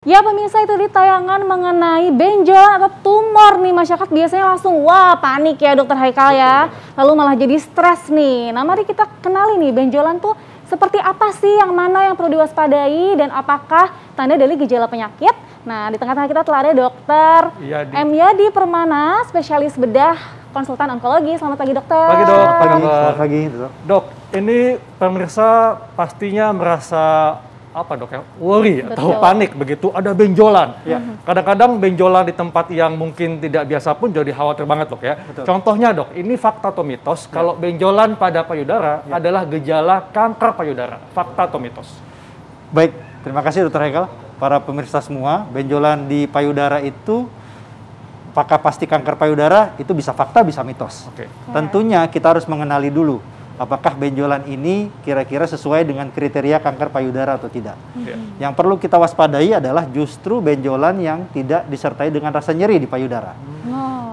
Ya pemirsa, itu di tayangan mengenai benjolan atau tumor nih, masyarakat biasanya langsung wah panik ya Dokter Haikal ya, lalu malah jadi stres nih. Nah mari kita kenali nih benjolan tuh seperti apa sih, yang mana yang perlu diwaspadai dan apakah tanda dari gejala penyakit. Nah di tengah-tengah kita telah ada Dokter M. Yadi Permana, spesialis bedah konsultan onkologi. Selamat pagi dokter. Pagi dok, Selamat pagi dok. Dok, ini pemirsa pastinya merasa apa dok ya, worry atau panik begitu ada benjolan. Kadang-kadang benjolan di tempat yang mungkin tidak biasa pun jadi khawatir banget dok ya. Contohnya dok, ini fakta atau mitos kalau benjolan pada payudara adalah gejala kanker payudara. Fakta atau mitos? Baik, terima kasih Dokter Haikal. Para pemirsa semua, benjolan di payudara itu apakah pasti kanker payudara? Itu bisa fakta, bisa mitos. Tentunya kita harus mengenali dulu apakah benjolan ini kira-kira sesuai dengan kriteria kanker payudara atau tidak. Yang perlu kita waspadai adalah justru benjolan yang tidak disertai dengan rasa nyeri di payudara.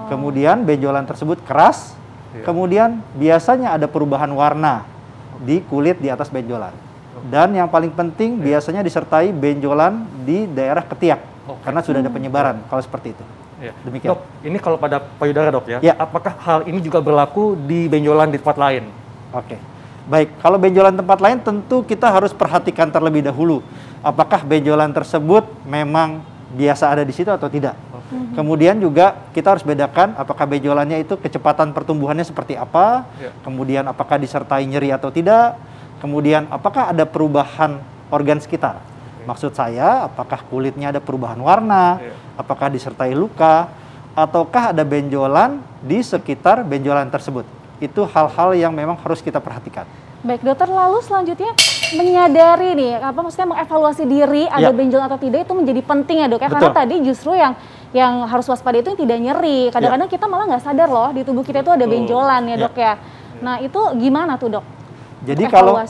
Kemudian benjolan tersebut keras, kemudian biasanya ada perubahan warna di kulit di atas benjolan. Dan yang paling penting biasanya disertai benjolan di daerah ketiak, karena sudah ada penyebaran kalau seperti itu. Demikian. Dok, ini kalau pada payudara dok ya, apakah hal ini juga berlaku di benjolan di tempat lain? Baik, kalau benjolan tempat lain tentu kita harus perhatikan terlebih dahulu apakah benjolan tersebut memang biasa ada di situ atau tidak. Kemudian juga kita harus bedakan apakah benjolannya itu kecepatan pertumbuhannya seperti apa, kemudian apakah disertai nyeri atau tidak, kemudian apakah ada perubahan organ sekitar. Maksud saya, apakah kulitnya ada perubahan warna, apakah disertai luka, ataukah ada benjolan di sekitar benjolan tersebut. Itu hal-hal yang memang harus kita perhatikan. Baik dokter, lalu selanjutnya menyadari nih, maksudnya mengevaluasi diri ada benjolan atau tidak itu menjadi penting ya dok ya. Karena tadi justru yang harus waspada itu yang tidak nyeri. Kadang-kadang kita malah nggak sadar loh di tubuh kita itu ada benjolan ya dok ya. Nah itu gimana tuh dok? Jadi kalau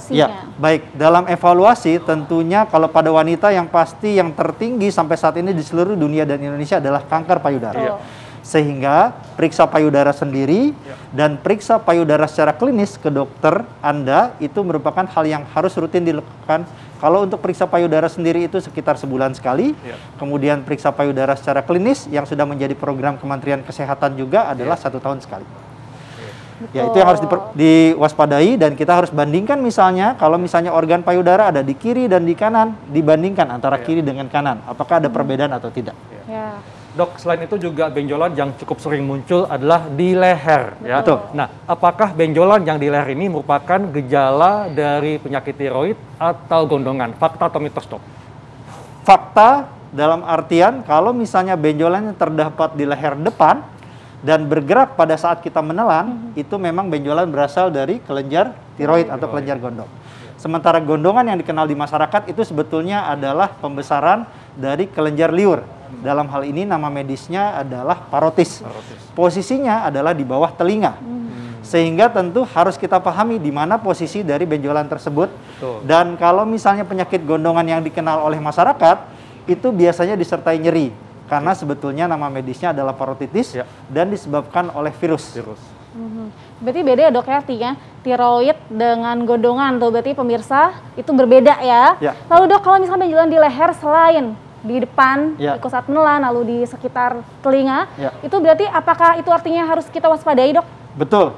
baik dalam evaluasi tentunya kalau pada wanita yang pasti yang tertinggi sampai saat ini di seluruh dunia dan Indonesia adalah kanker payudara. Sehingga periksa payudara sendiri dan periksa payudara secara klinis ke dokter Anda itu merupakan hal yang harus rutin dilakukan. Kalau untuk periksa payudara sendiri itu sekitar sebulan sekali. Kemudian periksa payudara secara klinis yang sudah menjadi program Kementerian Kesehatan juga adalah 1 tahun sekali. Ya itu yang harus diwaspadai dan kita harus bandingkan misalnya kalau misalnya organ payudara ada di kiri dan di kanan, dibandingkan antara kiri dengan kanan, apakah ada perbedaan atau tidak. Dok, selain itu juga benjolan yang cukup sering muncul adalah di leher. Nah, apakah benjolan yang di leher ini merupakan gejala dari penyakit tiroid atau gondongan? Fakta atau mitos dok? Fakta dalam artian kalau misalnya benjolan yang terdapat di leher depan dan bergerak pada saat kita menelan, itu memang benjolan berasal dari kelenjar tiroid atau kelenjar gondong. Sementara gondongan yang dikenal di masyarakat itu sebetulnya adalah pembesaran dari kelenjar liur. Dalam hal ini nama medisnya adalah parotis. Posisinya adalah di bawah telinga. Sehingga tentu harus kita pahami di mana posisi dari benjolan tersebut. Dan kalau misalnya penyakit gondongan yang dikenal oleh masyarakat, itu biasanya disertai nyeri. Karena sebetulnya nama medisnya adalah parotitis dan disebabkan oleh virus. Berarti beda ya dok ya, artinya tiroid dengan gondongan tuh berarti pemirsa itu berbeda ya. Lalu dok, kalau misalnya benjolan di leher selain di depan, ikut saat menelan, lalu di sekitar telinga, itu berarti apakah itu artinya harus kita waspadai dok? Betul,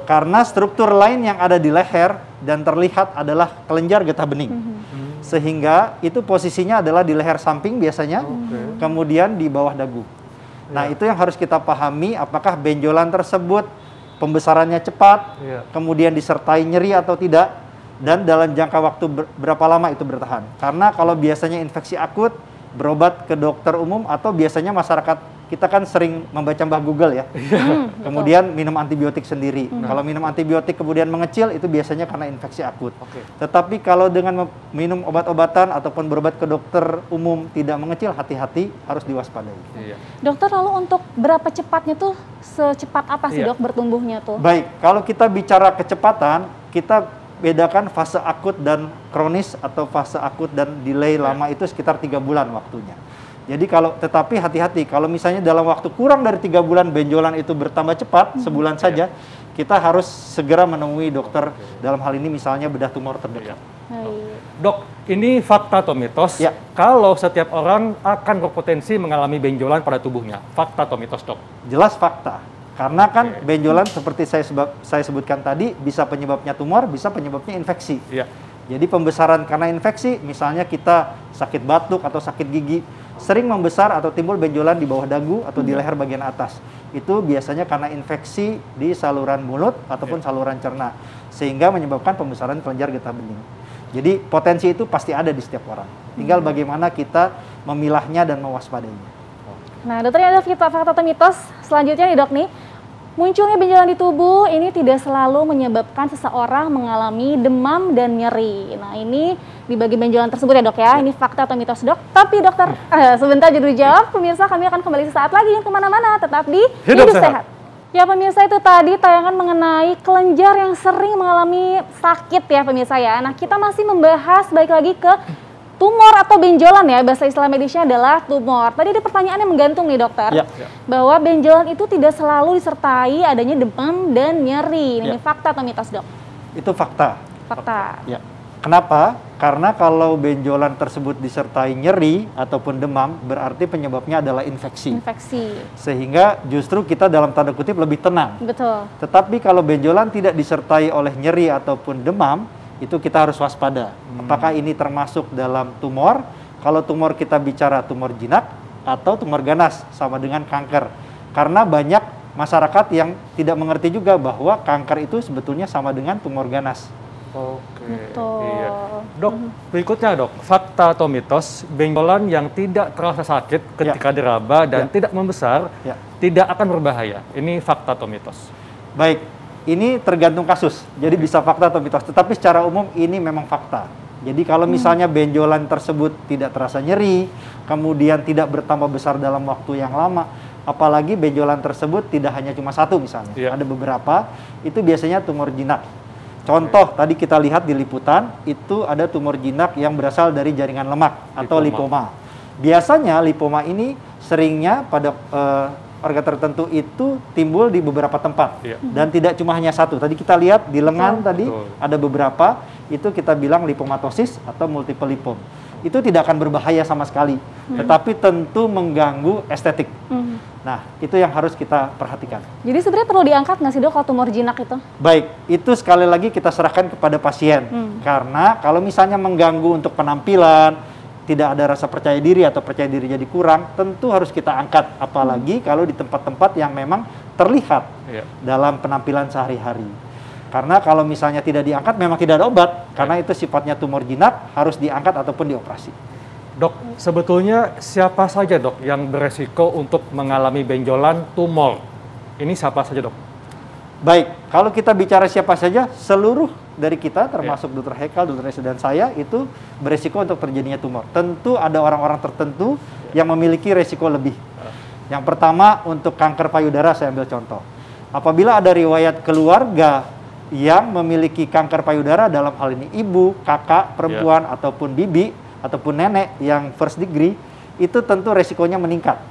karena struktur lain yang ada di leher dan terlihat adalah kelenjar getah bening. Sehingga itu posisinya adalah di leher samping biasanya, kemudian di bawah dagu. Nah itu yang harus kita pahami, apakah benjolan tersebut pembesarannya cepat, kemudian disertai nyeri atau tidak, dan dalam jangka waktu berapa lama itu bertahan. Karena kalau biasanya infeksi akut, berobat ke dokter umum atau biasanya masyarakat kita kan sering membaca mbah Google ya. Kemudian minum antibiotik sendiri. Kalau minum antibiotik kemudian mengecil itu biasanya karena infeksi akut. Tetapi kalau dengan minum obat-obatan ataupun berobat ke dokter umum tidak mengecil, hati-hati, harus diwaspadai. Dokter, lalu untuk berapa cepatnya tuh, secepat apa sih dok bertumbuhnya tuh? Baik, kalau kita bicara kecepatan, kita bedakan fase akut dan kronis atau fase akut dan delay lama itu sekitar 3 bulan waktunya. Jadi tetapi hati-hati kalau misalnya dalam waktu kurang dari 3 bulan benjolan itu bertambah cepat, sebulan saja, kita harus segera menemui dokter dalam hal ini misalnya bedah tumor terdekat. Dok, ini fakta atau mitos? Ya. Kalau setiap orang akan berpotensi mengalami benjolan pada tubuhnya, fakta atau mitos, Dok? Jelas fakta. Karena kan benjolan seperti saya sebutkan tadi, bisa penyebabnya tumor, bisa penyebabnya infeksi. Iya. Jadi pembesaran karena infeksi, misalnya kita sakit batuk atau sakit gigi, sering membesar atau timbul benjolan di bawah dagu atau di leher bagian atas. Itu biasanya karena infeksi di saluran mulut ataupun saluran cerna, sehingga menyebabkan pembesaran kelenjar getah bening. Jadi potensi itu pasti ada di setiap orang. Tinggal bagaimana kita memilahnya dan mewaspadainya. Nah, dokter, ada fakta atau mitos selanjutnya nih, Dok nih. Munculnya benjolan di tubuh ini tidak selalu menyebabkan seseorang mengalami demam dan nyeri. Nah, ini di bagian benjolan tersebut ya, Dok ya. Ini fakta atau mitos, Dok. Tapi dokter, sebentar judul jawab. Pemirsa, kami akan kembali sesaat lagi, yang kemana-mana. Tetap di Hidup Sehat. Ya pemirsa, itu tadi tayangan mengenai kelenjar yang sering mengalami sakit ya pemirsa ya. Nah, kita masih membahas balik lagi ke tumor atau benjolan ya, bahasa istilah medisnya adalah tumor. Tadi ada pertanyaan yang menggantung nih dokter, bahwa benjolan itu tidak selalu disertai adanya demam dan nyeri. Ini fakta atau mitos, Dok? Itu fakta. Fakta. Ya. Kenapa? Karena kalau benjolan tersebut disertai nyeri ataupun demam, berarti penyebabnya adalah infeksi. Infeksi. Sehingga justru kita dalam tanda kutip lebih tenang. Betul. Tetapi kalau benjolan tidak disertai oleh nyeri ataupun demam, itu kita harus waspada. Apakah ini termasuk dalam tumor? Kalau tumor kita bicara tumor jinak atau tumor ganas, sama dengan kanker. Karena banyak masyarakat yang tidak mengerti juga bahwa kanker itu sebetulnya sama dengan tumor ganas. Oke. Betul. Iya. Dok, berikutnya dok, fakta atau mitos benjolan yang tidak terasa sakit ketika diraba dan tidak membesar, tidak akan berbahaya. Ini fakta atau mitos? Baik, ini tergantung kasus. Jadi bisa fakta atau mitos. Tetapi secara umum ini memang fakta. Jadi kalau misalnya benjolan tersebut tidak terasa nyeri, kemudian tidak bertambah besar dalam waktu yang lama, apalagi benjolan tersebut tidak hanya cuma satu misalnya, ada beberapa, itu biasanya tumor jinak. Contoh, tadi kita lihat di liputan, itu ada tumor jinak yang berasal dari jaringan lemak atau lipoma. Biasanya lipoma ini seringnya pada organ tertentu itu timbul di beberapa tempat. Dan tidak cuma hanya satu. Tadi kita lihat di lengan tadi ada beberapa, itu kita bilang lipomatosis atau multiple lipom. Itu tidak akan berbahaya sama sekali, tetapi tentu mengganggu estetik. Nah, itu yang harus kita perhatikan. Jadi sebenarnya perlu diangkat nggak sih dok kalau tumor jinak itu? Baik, itu sekali lagi kita serahkan kepada pasien. Karena kalau misalnya mengganggu untuk penampilan, tidak ada rasa percaya diri atau percaya diri jadi kurang, tentu harus kita angkat. Apalagi kalau di tempat-tempat yang memang terlihat dalam penampilan sehari-hari. Karena kalau misalnya tidak diangkat memang tidak ada obat. Karena itu sifatnya tumor jinak, harus diangkat ataupun dioperasi. Dok, sebetulnya siapa saja dok yang beresiko untuk mengalami benjolan tumor? Ini siapa saja dok? Baik, kalau kita bicara siapa saja, seluruh dari kita termasuk Dr. Haikal, Dr. Reza dan saya itu beresiko untuk terjadinya tumor. Tentu ada orang-orang tertentu yang memiliki resiko lebih. Yang pertama untuk kanker payudara, saya ambil contoh. Apabila ada riwayat keluarga yang memiliki kanker payudara, dalam hal ini ibu, kakak, perempuan, ataupun bibi, ataupun nenek yang first degree, itu tentu resikonya meningkat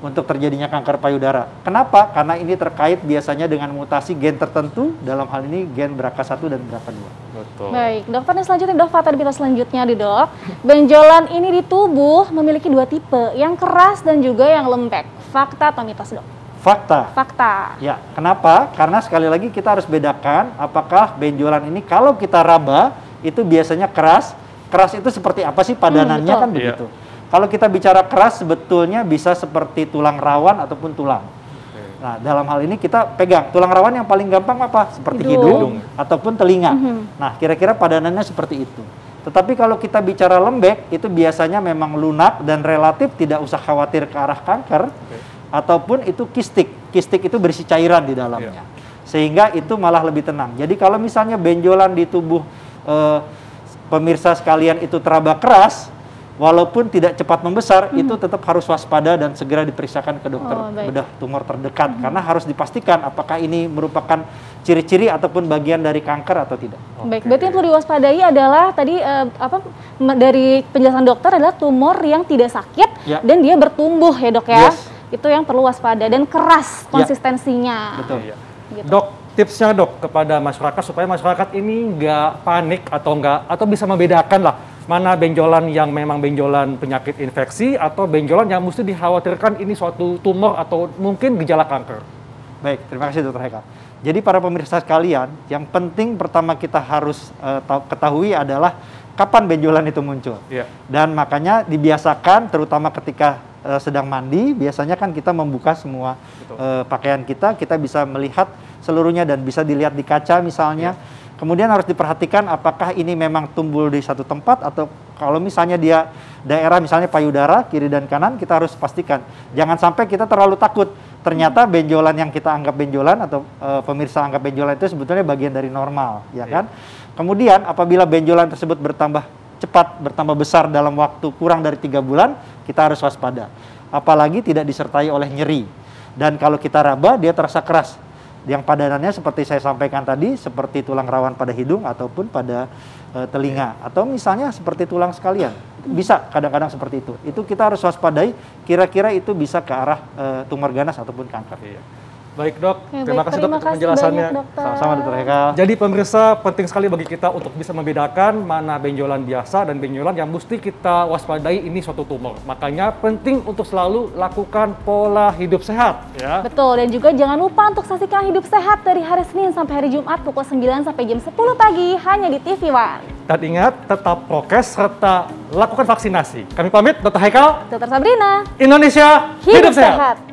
untuk terjadinya kanker payudara. Kenapa? Karena ini terkait biasanya dengan mutasi gen tertentu, dalam hal ini gen BRCA1 dan BRCA2. Betul. Baik, dokter yang selanjutnya dok, fakta mitos selanjutnya di dok. Benjolan ini di tubuh memiliki dua tipe, yang keras dan juga yang lembek. Fakta atau mitos dok? Fakta. Fakta. Ya, kenapa? Karena sekali lagi kita harus bedakan apakah benjolan ini kalau kita raba itu biasanya keras. Keras itu seperti apa sih padanannya kan begitu. Kalau kita bicara keras sebetulnya bisa seperti tulang rawan ataupun tulang. Nah, dalam hal ini kita pegang tulang rawan yang paling gampang apa? Seperti hidung ataupun telinga. Nah, kira-kira padanannya seperti itu. Tetapi kalau kita bicara lembek itu biasanya memang lunak dan relatif tidak usah khawatir ke arah kanker ataupun itu kistik. Kistik itu berisi cairan di dalamnya. Sehingga itu malah lebih tenang. Jadi kalau misalnya benjolan di tubuh pemirsa sekalian itu teraba keras, walaupun tidak cepat membesar, itu tetap harus waspada dan segera diperiksakan ke dokter bedah tumor terdekat. Karena harus dipastikan apakah ini merupakan ciri-ciri ataupun bagian dari kanker atau tidak. Baik, berarti yang perlu diwaspadai adalah tadi dari penjelasan dokter adalah tumor yang tidak sakit dan dia bertumbuh ya dok ya. Itu yang perlu waspada dan keras konsistensinya. Betul. Gitu. Dok, tipsnya dok kepada masyarakat supaya masyarakat ini nggak panik atau bisa membedakan lah mana benjolan yang memang benjolan penyakit infeksi atau benjolan yang mesti dikhawatirkan ini suatu tumor atau mungkin gejala kanker. Baik, terima kasih Dr. Haikal. Jadi para pemirsa sekalian, yang penting pertama kita harus ketahui adalah kapan benjolan itu muncul. Iya. Dan makanya dibiasakan terutama ketika sedang mandi, biasanya kan kita membuka semua pakaian kita bisa melihat seluruhnya dan bisa dilihat di kaca misalnya. Kemudian harus diperhatikan apakah ini memang tumbuh di satu tempat atau kalau misalnya dia daerah misalnya payudara kiri dan kanan, kita harus pastikan. Jangan sampai kita terlalu takut. Ternyata benjolan yang kita anggap benjolan atau pemirsa anggap benjolan itu sebetulnya bagian dari normal, ya kan? Kemudian apabila benjolan tersebut bertambah cepat, bertambah besar dalam waktu kurang dari 3 bulan, kita harus waspada. Apalagi tidak disertai oleh nyeri. Dan kalau kita raba, dia terasa keras. Yang padanannya seperti saya sampaikan tadi, seperti tulang rawan pada hidung ataupun pada telinga. Atau misalnya seperti tulang sekalian. Bisa kadang-kadang seperti itu. Itu kita harus waspadai, kira-kira itu bisa ke arah tumor ganas ataupun kanker. Baik dok, terima kasih dok untuk penjelasannya. Sama-sama Dr. Haikal. Jadi pemirsa, penting sekali bagi kita untuk bisa membedakan mana benjolan biasa dan benjolan yang mesti kita waspadai ini suatu tumor. Makanya penting untuk selalu lakukan pola hidup sehat. Ya. Betul, dan juga jangan lupa untuk saksikan Hidup Sehat dari hari Senin sampai hari Jumat pukul 9 sampai jam 10 pagi hanya di TV One. Dan ingat, tetap prokes serta lakukan vaksinasi. Kami pamit, Dr. Haikal. Dr. Sabrina. Indonesia, hidup sehat.